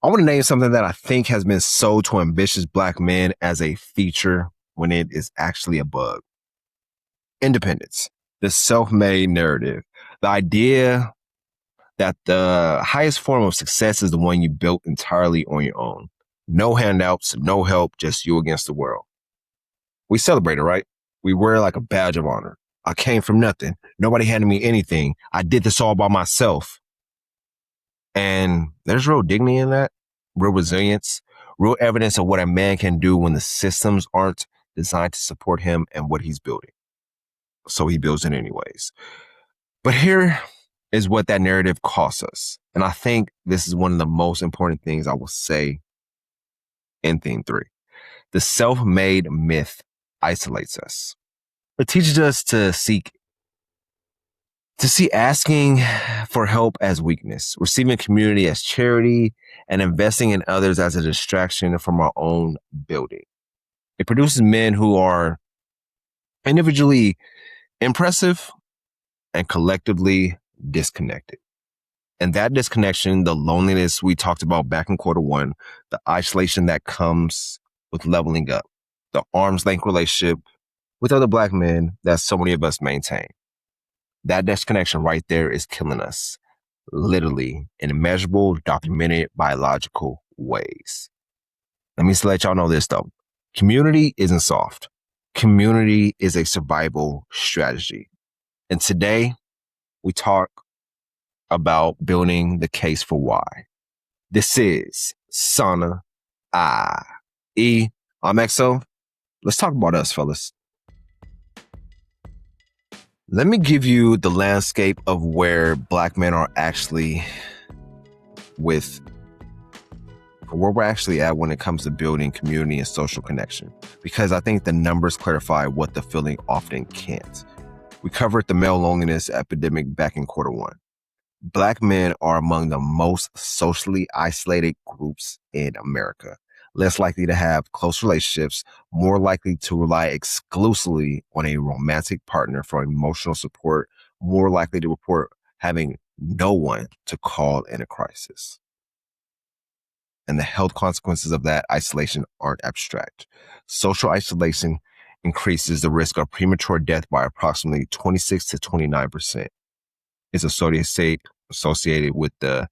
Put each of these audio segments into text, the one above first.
I want to name something that I think has been sold to ambitious Black men as a feature when it is actually a bug. Independence, the self-made narrative, the idea that the highest form of success is the one you built entirely on your own. No handouts, no help, just you against the world. We celebrate it, right? We wear it like a badge of honor. I came from nothing. Nobody handed me anything. I did this all by myself. And there's real dignity in that, real resilience, real evidence of what a man can do when the systems aren't designed to support him and what he's building. So he builds it anyways. But here is what that narrative costs us. And I think this is one of the most important things I will say in theme 3. The self-made myth isolates us. It teaches us to see asking for help as weakness, receiving community as charity, and investing in others as a distraction from our own building. It produces men who are individually impressive and collectively disconnected. And that disconnection, the loneliness we talked about back in quarter 1, the isolation that comes with leveling up, the arm's length relationship with other Black men that so many of us maintain. That disconnection right there is killing us, literally, in immeasurable, documented, biological ways. Let me just let y'all know this, though. Community isn't soft. Community is a survival strategy. And today, we talk about building the case for why. This is Sana I. I'm XO. Let's talk about us, fellas. Let me give you the landscape of where Black men are actually where we're actually at when it comes to building community and social connection, because I think the numbers clarify what the feeling often can't. We covered the male loneliness epidemic back in quarter 1. Black men are among the most socially isolated groups in America, less likely to have close relationships, more likely to rely exclusively on a romantic partner for emotional support, more likely to report having no one to call in a crisis. And the health consequences of that isolation aren't abstract. Social isolation increases the risk of premature death by approximately 26 to 29%. It's associated with the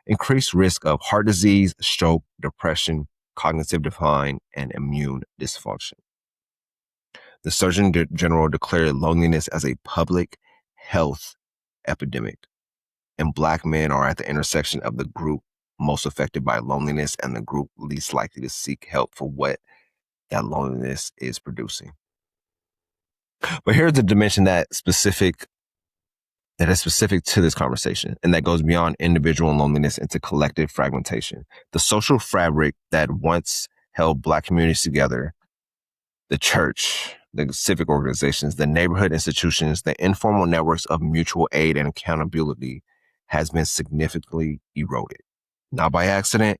increased risk of heart disease, stroke, depression, cognitive decline, and immune dysfunction. The Surgeon General declared loneliness as a public health epidemic, and Black men are at the intersection of the group most affected by loneliness and the group least likely to seek help for what that loneliness is producing. But here's the dimension that is specific to this conversation, and that goes beyond individual loneliness into collective fragmentation. The social fabric that once held Black communities together, the church, the civic organizations, the neighborhood institutions, the informal networks of mutual aid and accountability has been significantly eroded. Not by accident,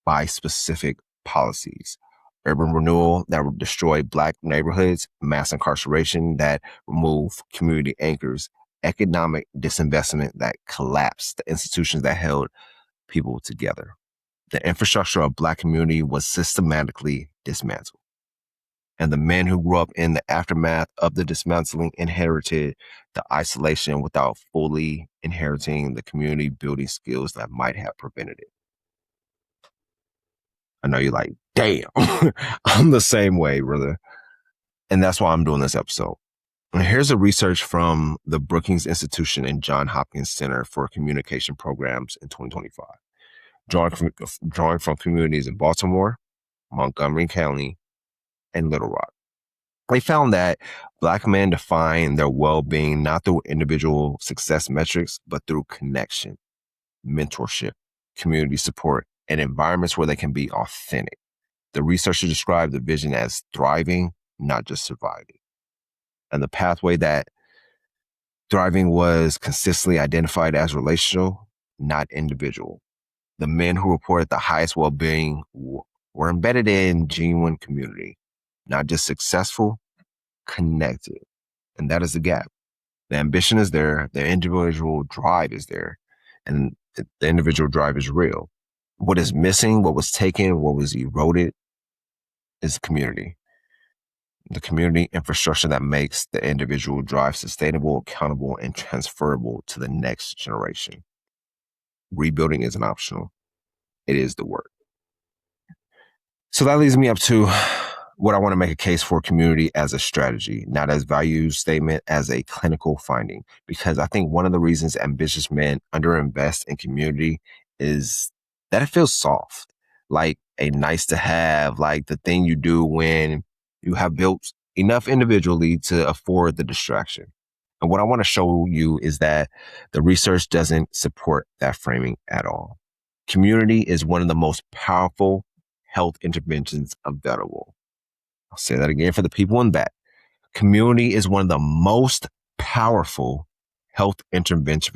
by specific policies. Urban renewal that will destroy Black neighborhoods, mass incarceration that remove community anchors, economic disinvestment that collapsed the institutions that held people together. The infrastructure of Black community was systematically dismantled. And the men who grew up in the aftermath of the dismantling inherited the isolation without fully inheriting the community building skills that might have prevented it. I know you're like, damn, I'm the same way, brother. And that's why I'm doing this episode. And here's a research from the Brookings Institution and Johns Hopkins Center for Communication Programs in 2025, drawing from communities in Baltimore, Montgomery County, and Little Rock. They found that Black men define their well-being not through individual success metrics, but through connection, mentorship, community support, and environments where they can be authentic. The researchers described the vision as thriving, not just surviving. And the pathway that thriving was consistently identified as relational, not individual. The men who reported the highest well-being were embedded in genuine community, not just successful, connected. And that is the gap. The ambition is there, the individual drive is there, and the individual drive is real. What is missing, what was taken, what was eroded is community. The community infrastructure that makes the individual drive sustainable, accountable, and transferable to the next generation. Rebuilding isn't optional. It is the work. So that leads me up to what I want to make a case for community as a strategy, not as value statement, as a clinical finding. Because I think one of the reasons ambitious men underinvest in community is that it feels soft, like a nice to have, like the thing you do when you have built enough individually to afford the distraction. And what I want to show you is that the research doesn't support that framing at all. Community is one of the most powerful health interventions available. I'll say that again for the people in back. Community is one of the most powerful health interventions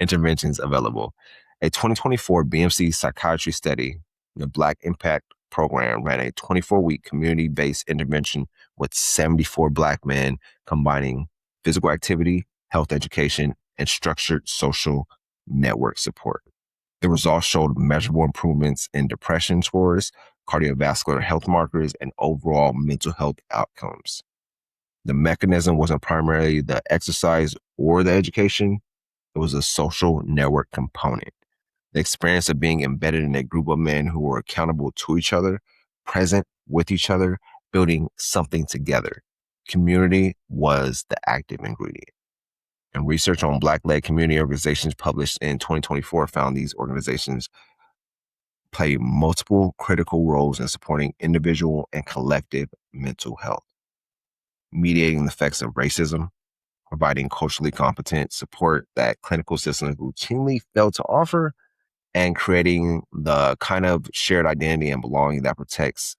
interventions available. A 2024 BMC psychiatry study, the Black Impact Program, ran a 24-week community-based intervention with 74 Black men combining physical activity, health education, and structured social network support. The results showed measurable improvements in depression scores, cardiovascular health markers, and overall mental health outcomes. The mechanism wasn't primarily the exercise or the education, it was a social network component. The experience of being embedded in a group of men who were accountable to each other, present with each other, building something together. Community was the active ingredient. And research on Black-led community organizations published in 2024 found these organizations play multiple critical roles in supporting individual and collective mental health, mediating the effects of racism, providing culturally competent support that clinical systems routinely fail to offer, and creating the kind of shared identity and belonging that protects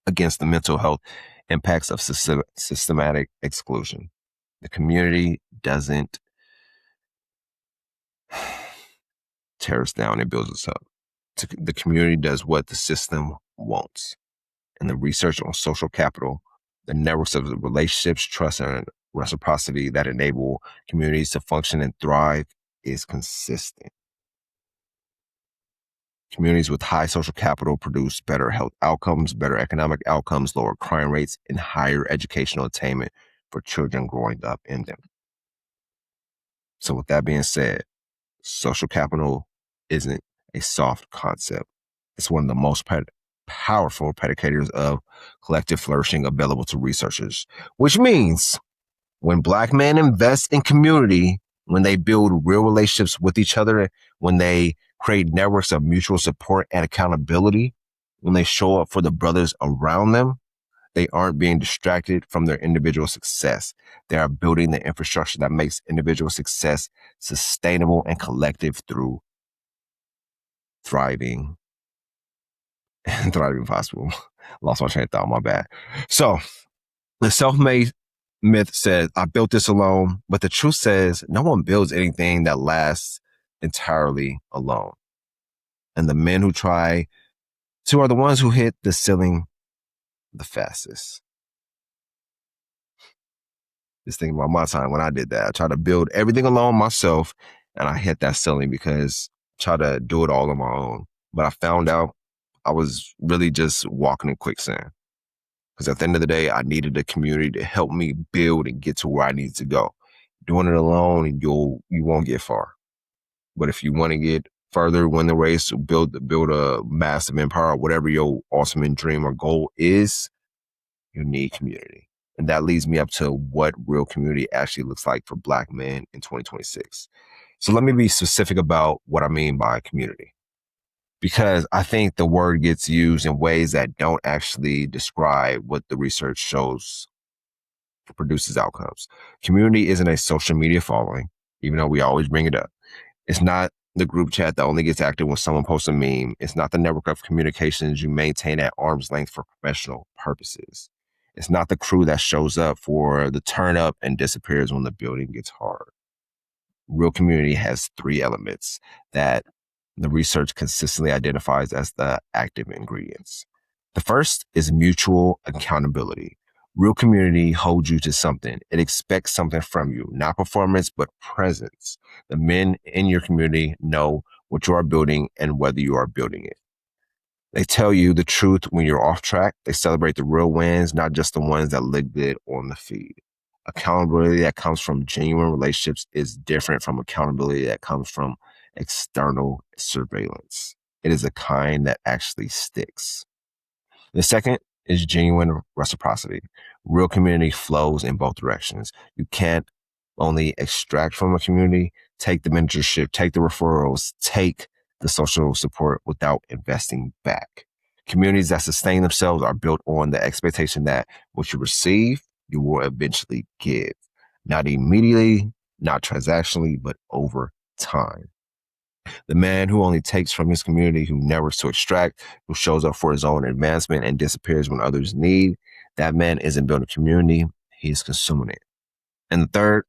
against the mental health impacts of systematic exclusion. The community doesn't tear us down, it builds us up. The community does what the system wants. And the research on social capital, the networks of relationships, trust, and reciprocity that enable communities to function and thrive is consistent. Communities with high social capital produce better health outcomes, better economic outcomes, lower crime rates, and higher educational attainment for children growing up in them. So with that being said, social capital isn't a soft concept. It's one of the most powerful predicators of collective flourishing available to researchers, which means when Black men invest in community, when they build real relationships with each other, when they create networks of mutual support and accountability, when they show up for the brothers around them, they aren't being distracted from their individual success. They are building the infrastructure that makes individual success sustainable and collective through thriving possible. Lost my train of thought, my bad. So the self-made myth says, I built this alone, but the truth says no one builds anything that lasts entirely alone. And the men who try to are the ones who hit the ceiling the fastest. Just thinking about my time when I did that. I tried to build everything alone myself, and I hit that ceiling because I tried to do it all on my own. But I found out I was really just walking in quicksand. Because at the end of the day, I needed a community to help me build and get to where I need to go. Doing it alone, you won't get far. But if you want to get further, win the race, build a massive empire, whatever your ultimate dream or goal is, you need community. And that leads me up to what real community actually looks like for Black men in 2026. So let me be specific about what I mean by community, because I think the word gets used in ways that don't actually describe what the research shows produces outcomes. Community isn't a social media following, even though we always bring it up. It's not the group chat that only gets active when someone posts a meme. It's not the network of communications you maintain at arm's length for professional purposes. It's not the crew that shows up for the turn up and disappears when the building gets hard. Real community has three elements that the research consistently identifies as the active ingredients. The first is mutual accountability. Real community holds you to something. It expects something from you, not performance, but presence. The men in your community know what you are building and whether you are building it. They tell you the truth when you're off track. They celebrate the real wins, not just the ones that look good on the feed. Accountability that comes from genuine relationships is different from accountability that comes from external surveillance. It is a kind that actually sticks. The second is genuine reciprocity. Real community flows in both directions. You can't only extract from a community, take the mentorship, take the referrals, take the social support without investing back. Communities that sustain themselves are built on the expectation that what you receive, you will eventually give. Not immediately, not transactionally, but over time. The man who only takes from his community, who never to extract, who shows up for his own advancement and disappears when others need, that man isn't building community, he's consuming it. And the third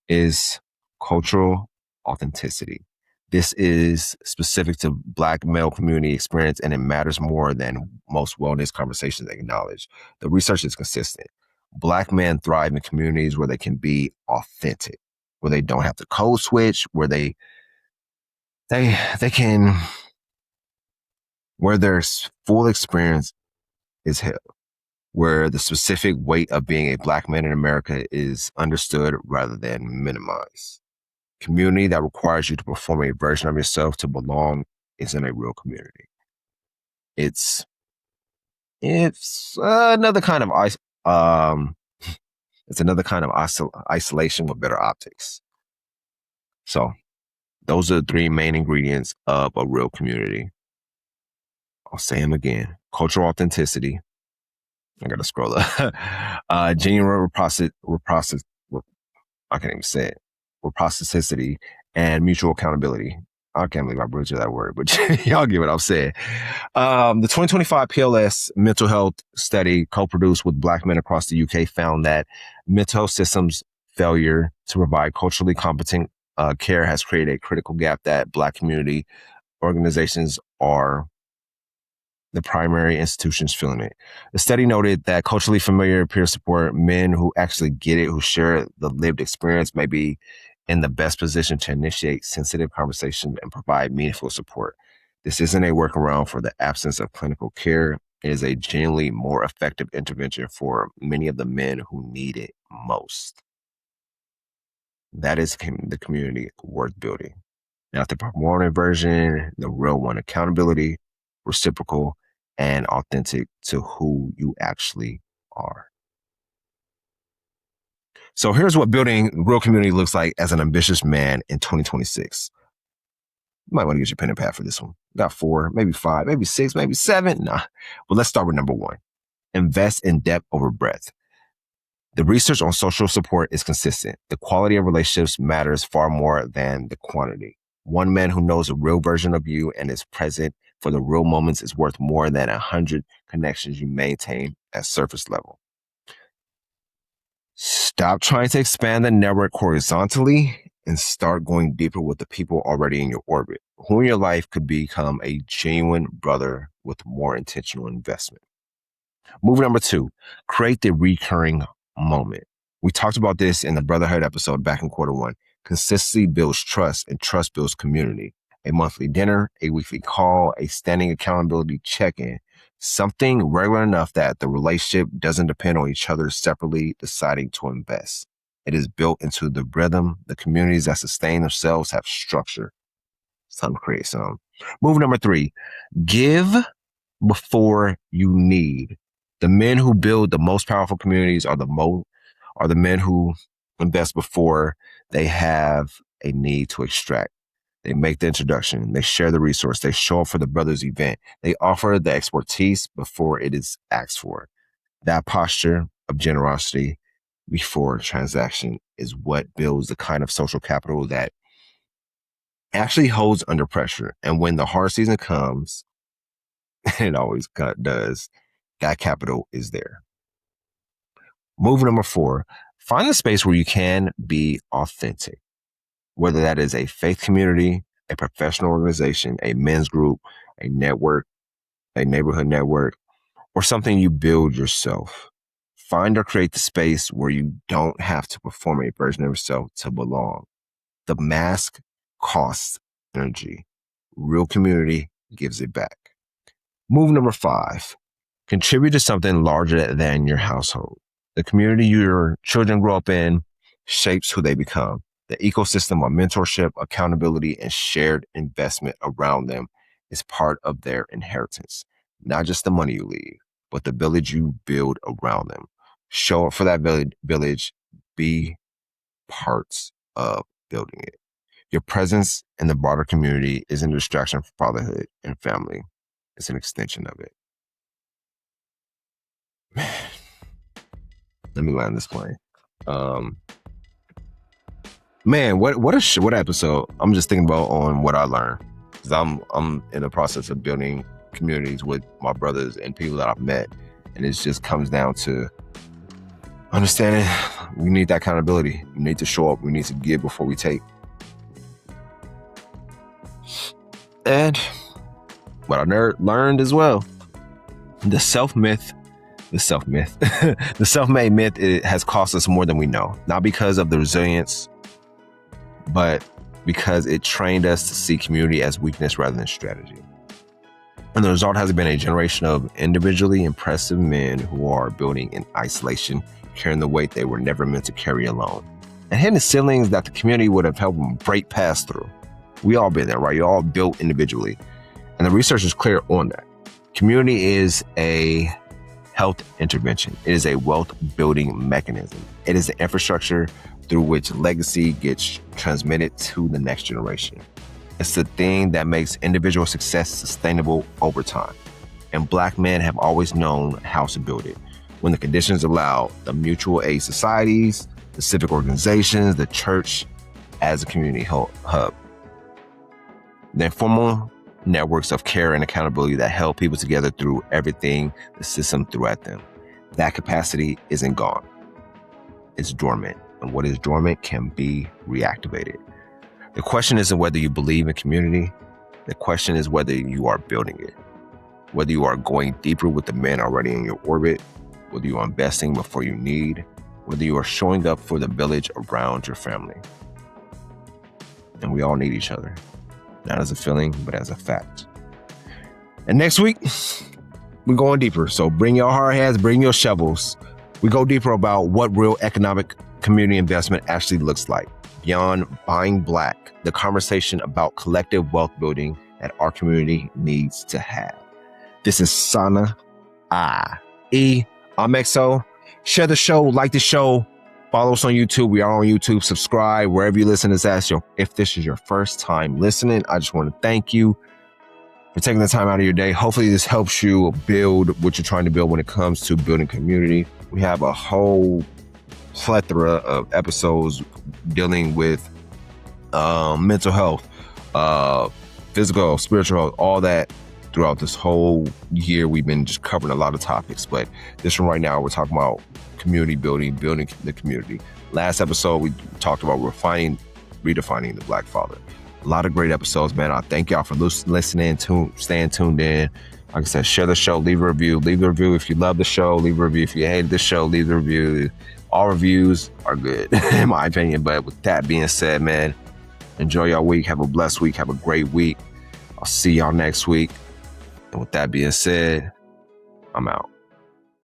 is cultural authenticity. This is specific to Black male community experience, and it matters more than most wellness conversations acknowledge. The research is consistent. Black men thrive in communities where they can be authentic, where they don't have to code switch, where they can, where their full experience is held, where the specific weight of being a Black man in America is understood rather than minimized. Community that requires you to perform a version of yourself to belong isn't a real community. It's another kind of it's another kind of isolation with better optics. So those are the three main ingredients of a real community. I'll say them again. Cultural authenticity. I gotta scroll up. Genuine I can't even say it. Reciprocity and mutual accountability. I can't believe I butchered that word, but y'all get what I'm saying. The 2025 PLS mental health study co-produced with Black men across the UK found that mental health systems failure to provide culturally competent care has created a critical gap that Black community organizations are the primary institutions filling it. The study noted that culturally familiar peer support, men who actually get it, who share the lived experience, may be in the best position to initiate sensitive conversation and provide meaningful support. This isn't a workaround for the absence of clinical care. It is a genuinely more effective intervention for many of the men who need it most. That is the community worth building. Now, the performative version, the real one, accountability, reciprocal, and authentic to who you actually are. So here's what building real community looks like as an ambitious man in 2026. You might want to get your pen and pad for this one. Got 4, maybe 5, maybe 6, maybe 7. Nah. But let's start with number 1. Invest in depth over breadth. The research on social support is consistent. The quality of relationships matters far more than the quantity. One man who knows a real version of you and is present for the real moments is worth more than 100 connections you maintain at surface level. Stop trying to expand the network horizontally and start going deeper with the people already in your orbit. Who in your life could become a genuine brother with more intentional investment? Move number 2, create the recurring moment. We talked about this in the Brotherhood episode back in Q1. Consistency builds trust and trust builds community. A monthly dinner, a weekly call, a standing accountability check-in. Something regular enough that the relationship doesn't depend on each other separately deciding to invest. It is built into the rhythm. The communities that sustain themselves have structure. It's time to create some. Move number 3, give before you need. The men who build the most powerful communities are the men who invest before they have a need to extract. They make the introduction, they share the resource, they show up for the brothers event, they offer the expertise before it is asked for. That posture of generosity before transaction is what builds the kind of social capital that actually holds under pressure. And when the hard season comes, it always does, that capital is there. Move number 4, find a space where you can be authentic, whether that is a faith community, a professional organization, a men's group, a network, a neighborhood network, or something you build yourself. Find or create the space where you don't have to perform a version of yourself to belong. The mask costs energy. Real community gives it back. Move number 5, contribute to something larger than your household. The community your children grow up in shapes who they become. The ecosystem of mentorship, accountability, and shared investment around them is part of their inheritance. Not just the money you leave, but the village you build around them. Show up for that village. Be parts of building it. Your presence in the broader community isn't a distraction from fatherhood and family. It's an extension of it. Let me land this plane. Man, what episode? I'm just thinking about on what I learned, because I'm in the process of building communities with my brothers and people that I've met, and it just comes down to understanding we need that accountability. We need to show up. We need to give before we take. And what I learned as well, the self-made myth, it has cost us more than we know. Not because of the resilience, but because it trained us to see community as weakness rather than strategy. And the result has been a generation of individually impressive men who are building in isolation, carrying the weight they were never meant to carry alone, and hitting ceilings that the community would have helped them break past through. We all been there, right? You all built individually. And the research is clear on that. Community is a health intervention. It is a wealth building mechanism. It is the infrastructure through which legacy gets transmitted to the next generation. It's the thing that makes individual success sustainable over time. And Black men have always known how to build it. When the conditions allow, the mutual aid societies, the civic organizations, the church as a community hub. The informal networks of care and accountability that held people together through everything the system threw at them. That capacity isn't gone. It's dormant. And what is dormant can be reactivated. The question isn't whether you believe in community. The question is whether you are building it. Whether you are going deeper with the men already in your orbit. Whether you are investing before you need. Whether you are showing up for the village around your family. And we all need each other. Not as a feeling, but as a fact. And next week, we're going deeper. So bring your hard hats, bring your shovels. We go deeper about what real economic community investment actually looks like. Beyond buying Black, the conversation about collective wealth building that our community needs to have. This is Sana I'm XO. Share the show, like the show. Follow us on YouTube. We are on YouTube. Subscribe wherever you listen to this. If this is your first time listening, I just want to thank you for taking the time out of your day. Hopefully this helps you build what you're trying to build when it comes to building community. We have a whole plethora of episodes dealing with mental health, physical, spiritual health, all that throughout this whole year. We've been just covering a lot of topics, but this one right now, we're talking about community building the community. Last episode, we talked about redefining the Black father. A lot of great episodes, man. I thank y'all for listening, staying tuned in. Like I said, share the show, leave a review. Leave a review if you love the show. Leave a review if you hated the show. Leave a review. All reviews are good, in my opinion. But with that being said, man, enjoy your week. Have a blessed week. Have a great week. I'll see y'all next week. And with that being said, I'm out.